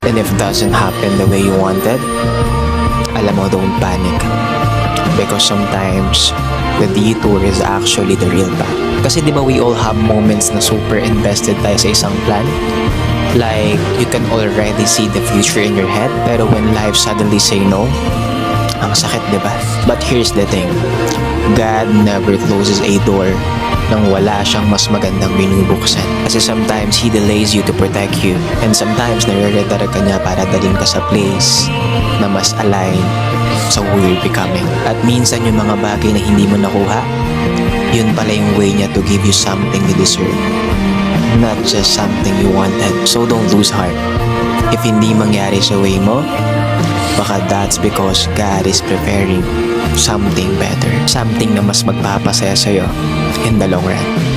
And if doesn't happen the way you wanted, alam mo, don't panic. Because sometimes, the detour is actually the real path. Kasi di ba we all have moments na super invested tayo sa isang plan? Like, you can already see the future in your head, pero when life suddenly say no, ang sakit, di ba? But here's the thing, God never closes a door nang wala siyang mas magandang binubuksan. Kasi sometimes He delays you to protect you, and sometimes nare-retard ka niya para dalhin ka sa place na mas align sa who you're becoming. At minsan yung mga bagay na hindi mo nakuha, yun pala yung way niya to give you something you deserve, not just something you wanted. So don't lose heart. If hindi mangyari sa way mo, baka that's because God is preparing something better, something na mas magpapasaya sa'yo in the long run.